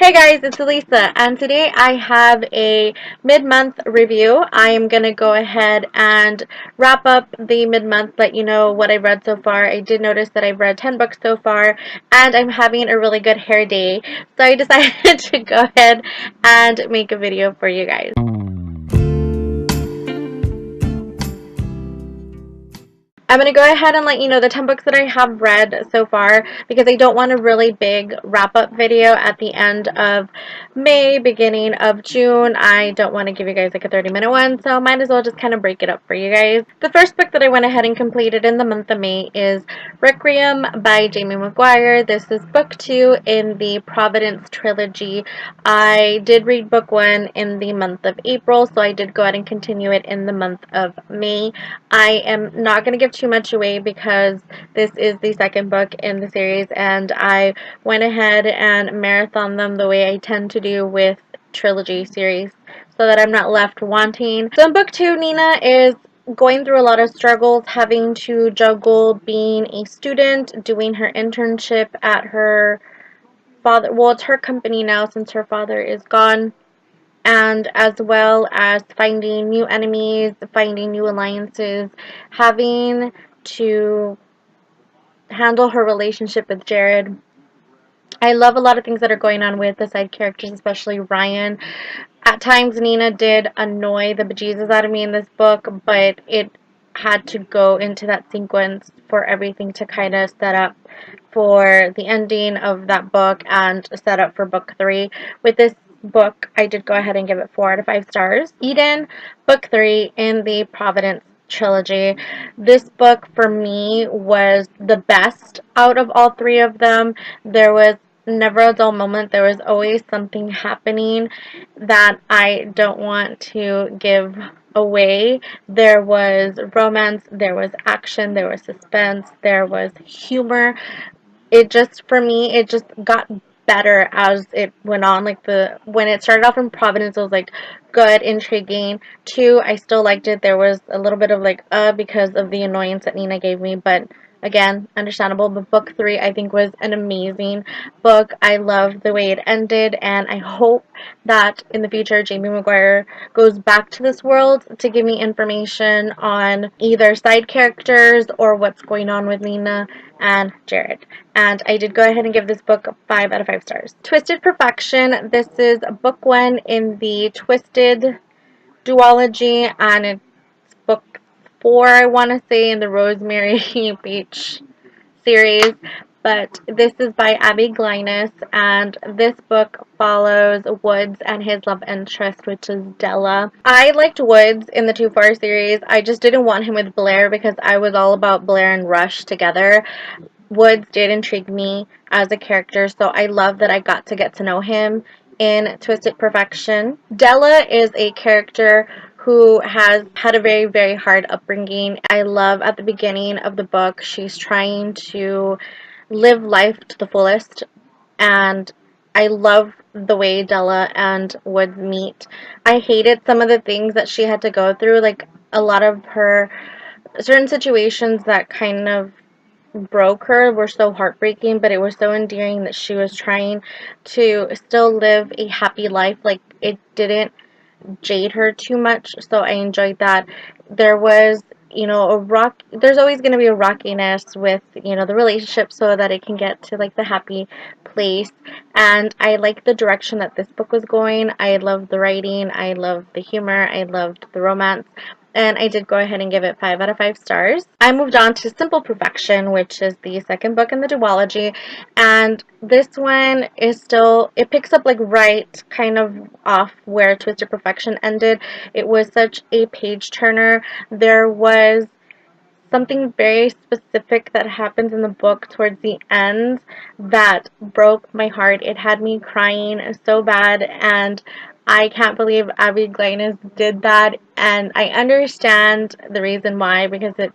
Hey guys, it's Elisa, and today I have a mid-month review. I am going to go ahead and wrap up the mid-month, let you know what I've read so far. I did notice that I've read 10 books so far, and I'm having a really good hair day, so I decided to go ahead and make a video for you guys. I'm going to go ahead and let you know the 10 books that I have read so far because I don't want a really big wrap-up video at the end of May, beginning of June. I don't want to give you guys like a 30-minute one, so might as well just kind of break it up for you guys. The first book that I went ahead and completed in the month of May is Requiem by Jamie McGuire. This is book 2 in the Providence trilogy. I did read book 1 in the month of April, so I did go ahead and continue it in the month of May. I am not going to give too much away because this is the second book in the series, and I went ahead and marathoned them the way I tend to do with trilogy series so that I'm not left wanting. So in book 2, Nina is going through a lot of struggles, having to juggle being a student, doing her internship at her father, well, it's her company now since her father is gone, and as well as finding new enemies, finding new alliances, having to handle her relationship with Jared. I love a lot of things that are going on with the side characters, especially Ryan. At times, Nina did annoy the bejesus out of me in this book, but it had to go into that sequence for everything to kind of set up for the ending of that book and set up for book 3. With this book, I did go ahead and give it 4 out of 5 stars. Eden, book 3 in the Providence trilogy. This book for me was the best out of all 3 of them. There was never a dull moment. There was always something happening that I don't want to give away. There was romance, there was action, there was suspense, there was humor. It just, for me, it just got better as it went on. Like, when it started off in Providence, it was like good, intriguing. 2, I still liked it. There was a little bit of like because of the annoyance that Nina gave me, but again, understandable. But book 3, I think, was an amazing book. I loved the way it ended, and I hope that in the future Jamie McGuire goes back to this world to give me information on either side characters or what's going on with Nina and Jared. And I did go ahead and give this book 5 out of 5 stars. Twisted Perfection. This is book 1 in the Twisted duology, and it's book 4, I want to say, in the Rosemary Beach series. But this is by Abbi Glines, and this book follows Woods and his love interest, which is Della. I liked Woods in the 2-4 series. I just didn't want him with Blair because I was all about Blair and Rush together. Woods did intrigue me as a character, so I love that I got to know him in Twisted Perfection. Della is a character who has had a very, very hard upbringing. I love at the beginning of the book, she's trying to live life to the fullest, and I love the way Della and Woods meet. I hated some of the things that she had to go through, like a lot of her certain situations that kind of broke her were so heartbreaking, but it was so endearing that she was trying to still live a happy life. Like, it didn't jade her too much, so I enjoyed that. There was, there's always going to be a rockiness with, the relationship so that it can get to like the happy place. And I like the direction that this book was going. I loved the writing, I loved the humor, I loved the romance, and I did go ahead and give it 5 out of 5 stars. I moved on to Simple Perfection, which is the second book in the duology, and this one is still, it picks up like right kind of off where Twisted Perfection ended. It was such a page turner. There was something very specific that happens in the book towards the end that broke my heart. It had me crying so bad, and I can't believe Abbi Glines did that, and I understand the reason why, because it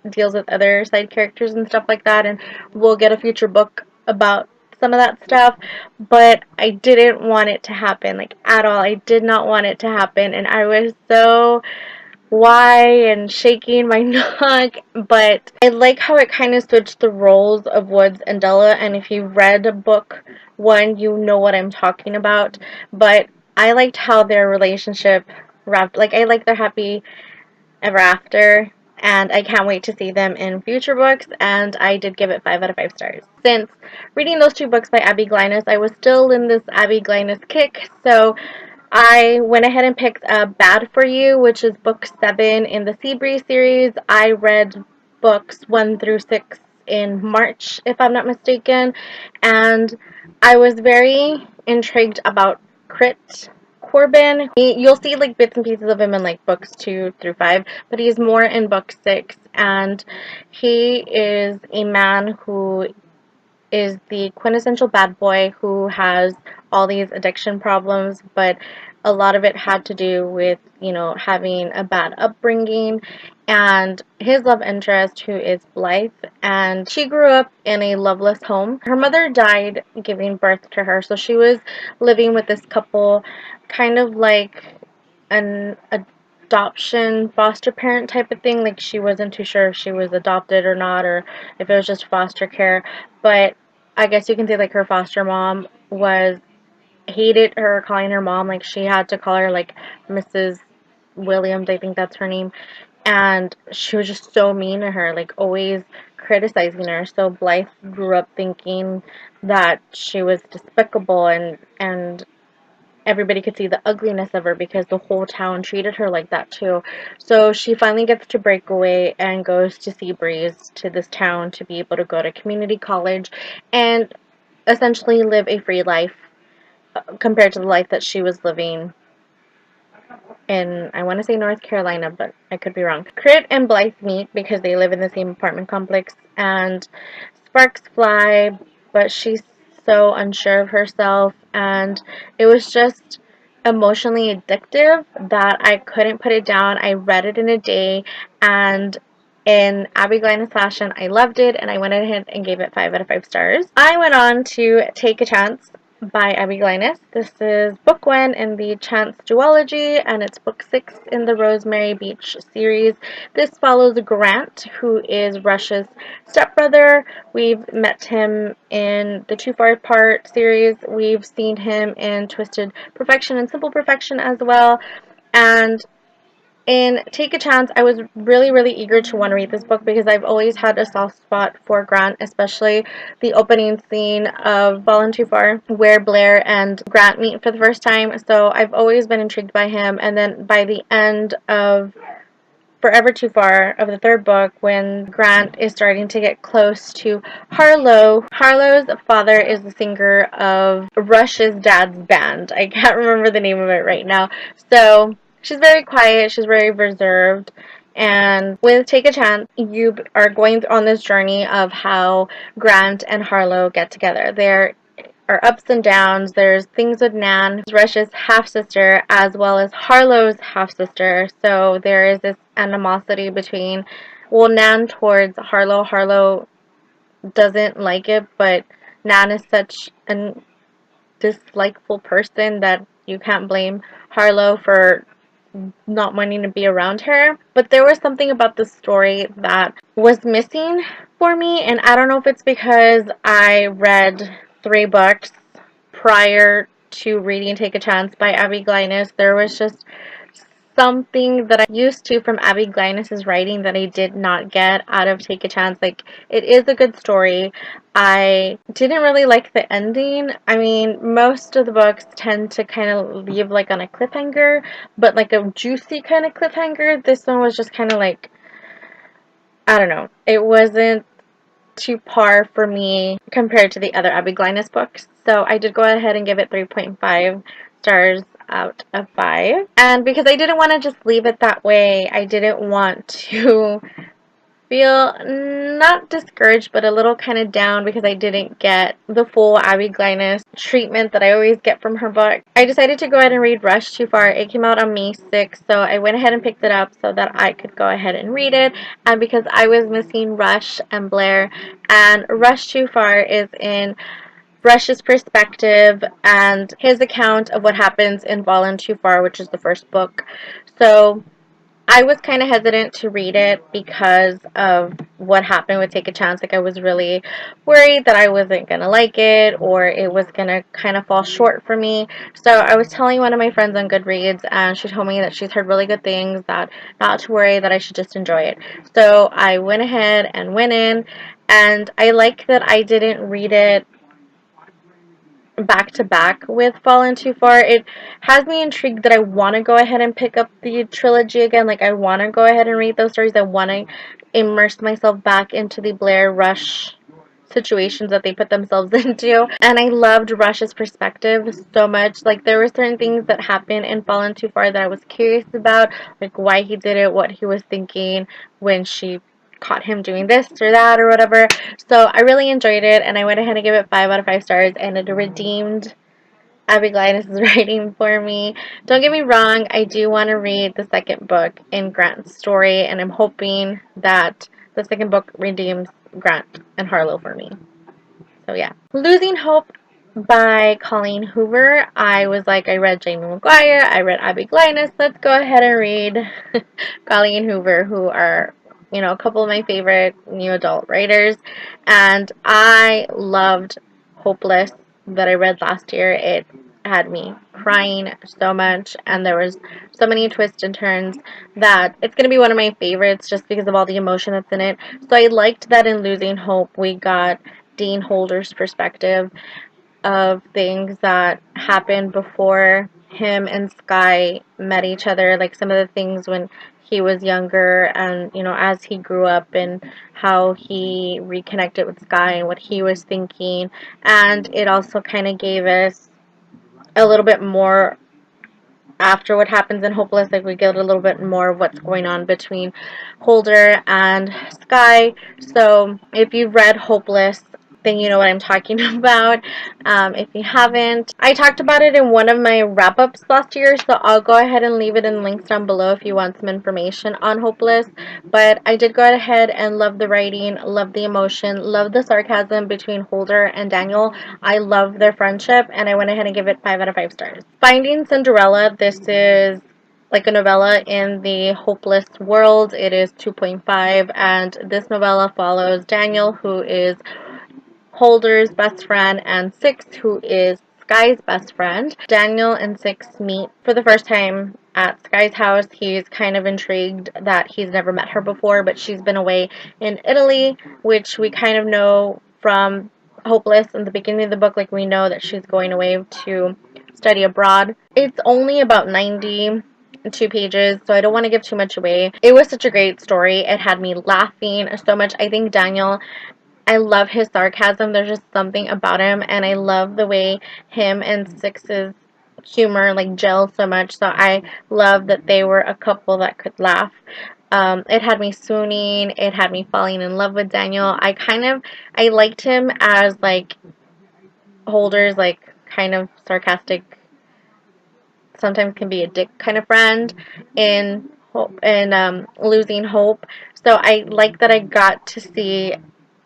deals with other side characters and stuff like that, and we'll get a future book about some of that stuff, but I didn't want it to happen, like, at all. I did not want it to happen, and I was so why and shaking my neck. But I like how it kind of switched the roles of Woods and Della, and if you read book one, you know what I'm talking about. But I liked how their relationship wrapped. Like, I like their happy ever after, and I can't wait to see them in future books, and I did give it 5 out of 5 stars. Since reading those 2 books by Abbi Glines, I was still in this Abbi Glines kick, so I went ahead and picked Bad For You, which is book 7 in the Seabreeze series. I read books 1 through 6 in March, if I'm not mistaken, and I was very intrigued about Crit Corbin. You'll see like bits and pieces of him in like books 2 through 5, but he's more in book 6, and he is a man who is the quintessential bad boy who has all these addiction problems, but a lot of it had to do with, you know, having a bad upbringing. And his love interest, who is Blythe, and she grew up in a loveless home. Her mother died giving birth to her, so she was living with this couple, kind of like an adoption foster parent type of thing. Like, she wasn't too sure if she was adopted or not, or if it was just foster care. But I guess you can say like her foster mom was hated her calling her mom. Like, she had to call her like Mrs. Williams, I think that's her name. And she was just so mean to her, like always criticizing her. So Blythe grew up thinking that she was despicable, and everybody could see the ugliness of her because the whole town treated her like that too. So she finally gets to break away and goes to Seabreeze, to this town, to be able to go to community college and essentially live a free life compared to the life that she was living in, I want to say North Carolina, but I could be wrong. Crit and Blythe meet because they live in the same apartment complex, and sparks fly, but she's so unsure of herself, and it was just emotionally addictive that I couldn't put it down. I read it in a day, and in Abbi Glines fashion, I loved it, and I went ahead and gave it 5 out of 5 stars. I went on to Take a Chance by Abbi Glines. This is book 1 in the Chance duology, and it's book 6 in the Rosemary Beach series. This follows Grant, who is Rush's stepbrother. We've met him in the Too Far Apart series. We've seen him in Twisted Perfection and Simple Perfection as well. And in Take a Chance, I was really, really eager to want to read this book because I've always had a soft spot for Grant, especially the opening scene of Fallen Too Far, where Blair and Grant meet for the first time. So I've always been intrigued by him. And then by the end of Forever Too Far, of the 3rd book, when Grant is starting to get close to Harlow. Harlow's father is the singer of Rush's dad's band. I can't remember the name of it right now. So she's very quiet, she's very reserved, and with Take a Chance, you are going on this journey of how Grant and Harlow get together. There are ups and downs. There's things with Nan, Rush's half-sister, as well as Harlow's half-sister. So there is this animosity between, well, Nan towards Harlow. Harlow doesn't like it, but Nan is such a dislikable person that you can't blame Harlow for not wanting to be around her. But there was something about the story that was missing for me, and I don't know if it's because I read 3 books prior to reading Take a Chance by Abbi Glines. There was just something that I used to from Abbi Glines' writing that I did not get out of Take a Chance. Like, it is a good story. I didn't really like the ending. I mean, most of the books tend to kind of leave like on a cliffhanger, but like a juicy kind of cliffhanger. This one was just kind of like, I don't know. It wasn't too par for me compared to the other Abbi Glines books. So I did go ahead and give it 3.5 stars out of 5. And because I didn't want to just leave it that way, I didn't want to feel not discouraged, but a little kind of down because I didn't get the full Abbi Glines treatment that I always get from her book. I decided to go ahead and read Rush Too Far. It came out on May 6th, so I went ahead and picked it up so that I could go ahead and read it. And because I was missing Rush and Blair, and Rush Too Far is in Rush's perspective and his account of what happens in Fallen Too Far, which is the first book. So I was kind of hesitant to read it because of what happened with Take a Chance. Like, I was really worried that I wasn't going to like it or it was going to kind of fall short for me. So I was telling one of my friends on Goodreads, and she told me that she's heard really good things, that not to worry, that I should just enjoy it. So I went ahead and went in, and I like that I didn't read it back to back with Fallen Too Far. It has me intrigued that I want to go ahead and pick up the trilogy again. Like, I want to go ahead and read those stories. I want to immerse myself back into the Blair Rush situations that they put themselves into. And I loved Rush's perspective so much. Like, there were certain things that happened in Fallen Too Far that I was curious about, like why he did it, what he was thinking when she caught him doing this or that or whatever. So I really enjoyed it, and I went ahead and gave it 5 out of 5 stars, and it redeemed Abbi Glines' writing for me. Don't get me wrong, I do want to read the second book in Grant's story, and I'm hoping that the second book redeems Grant and Harlow for me. So yeah. Losing Hope by Colleen Hoover. I was like, I read Jamie McGuire, I read Abbi Glines. Let's go ahead and read Colleen Hoover, who are, a couple of my favorite new adult writers. And I loved Hopeless that I read last year. It had me crying so much, and there was so many twists and turns that it's going to be one of my favorites just because of all the emotion that's in it. So I liked that in Losing Hope we got Dean Holder's perspective of things that happened before him and Sky met each other, like some of the things when he was younger and, as he grew up, and how he reconnected with Sky and what he was thinking. And it also kind of gave us a little bit more after what happens in Hopeless. Like, we get a little bit more of what's going on between Holder and Sky. So if you've read Hopeless, then you know what I'm talking about. If you haven't, I talked about it in one of my wrap-ups last year, so I'll go ahead and leave it in links down below if you want some information on Hopeless. But I did go ahead and love the writing, love the emotion, love the sarcasm between Holder and Daniel. I love their friendship, and I went ahead and give it 5 out of 5 stars. Finding Cinderella. This is like a novella in the Hopeless world. It is 2.5, and this novella follows Daniel, who is Holder's best friend, and Six, who is Sky's best friend. Daniel and Six meet for the first time at Sky's house. He's kind of intrigued that he's never met her before, but she's been away in Italy, which we kind of know from Hopeless in the beginning of the book. Like, we know that she's going away to study abroad. It's only about 92 pages, so I don't want to give too much away. It was such a great story. It had me laughing so much. I think Daniel, I love his sarcasm. There's just something about him, and I love the way him and Six's humor like gel so much. So I love that they were a couple that could laugh. It had me swooning. It had me falling in love with Daniel. I liked him as like Holder's like kind of sarcastic, sometimes can be a dick kind of friend in Losing Hope. So I like that I got to see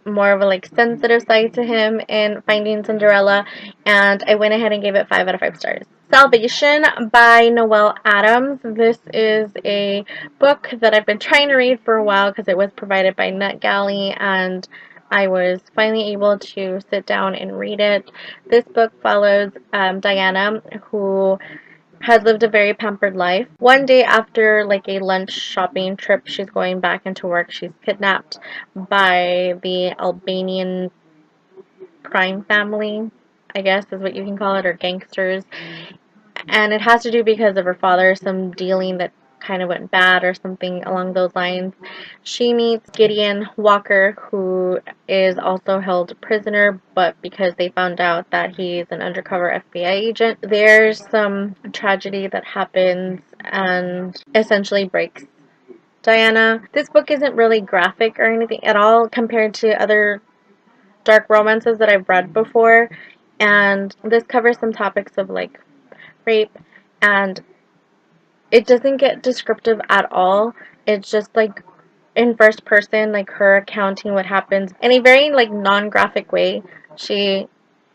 more of a like sensitive side to him in Finding Cinderella, and I went ahead and gave it 5 out of 5 stars. Salvation by Noelle Adams. This is a book that I've been trying to read for a while because it was provided by NetGalley, and I was finally able to sit down and read it. This book follows Diana, who has lived a very pampered life. One day after like a lunch shopping trip, she's going back into work. She's kidnapped by the Albanian crime family, I guess is what you can call it, or gangsters. And it has to do because of her father, some dealing that kind of went bad or something along those lines. She meets Gideon Walker, who is also held prisoner, but because they found out that he's an undercover FBI agent, there's some tragedy that happens and essentially breaks Diana. This book isn't really graphic or anything at all compared to other dark romances that I've read before, and this covers some topics of like rape, and it doesn't get descriptive at all. It's just like in first person, like her recounting what happens in a very like non-graphic way. She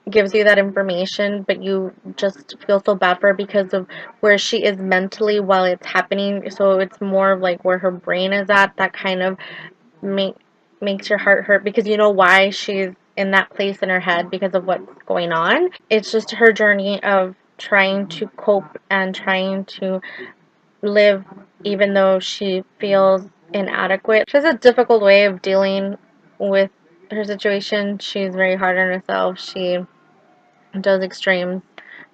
gives you that information, but you just feel so bad for her because of where she is mentally while it's happening. So it's more of like where her brain is at, that kind of make makes your heart hurt because you know why she's in that place in her head because of what's going on. It's just her journey of trying to cope and trying to live even though she feels inadequate. She has a difficult way of dealing with her situation. She's very hard on herself. She does extremes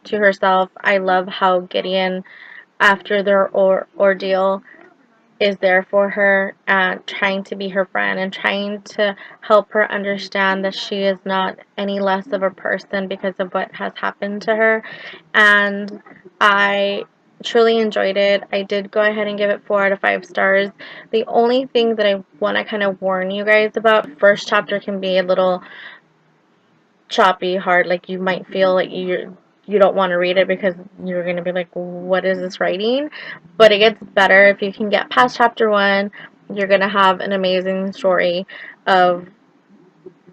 to herself. I love how Gideon, after their ordeal, is there for her and trying to be her friend and trying to help her understand that she is not any less of a person because of what has happened to her. And I truly enjoyed it. I did go ahead and give it 4 out of 5 stars. The only thing that I want to kind of warn you guys about, first chapter can be a little choppy, hard, like you might feel like you don't want to read it because you're going to be like, what is this writing? But it gets better if you can get past chapter 1. You're going to have an amazing story of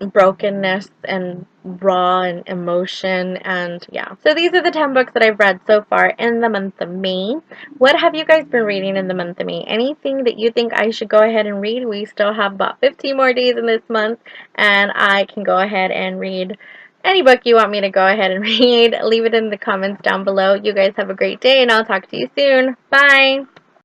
brokenness and raw and emotion, and yeah. So these are the 10 books that I've read so far in the month of May. What have you guys been reading in the month of May? Anything that you think I should go ahead and read? We still have about 15 more days in this month, and I can go ahead and read any book you want me to go ahead and read. Leave it in the comments down below. You guys have a great day, and I'll talk to you soon. Bye!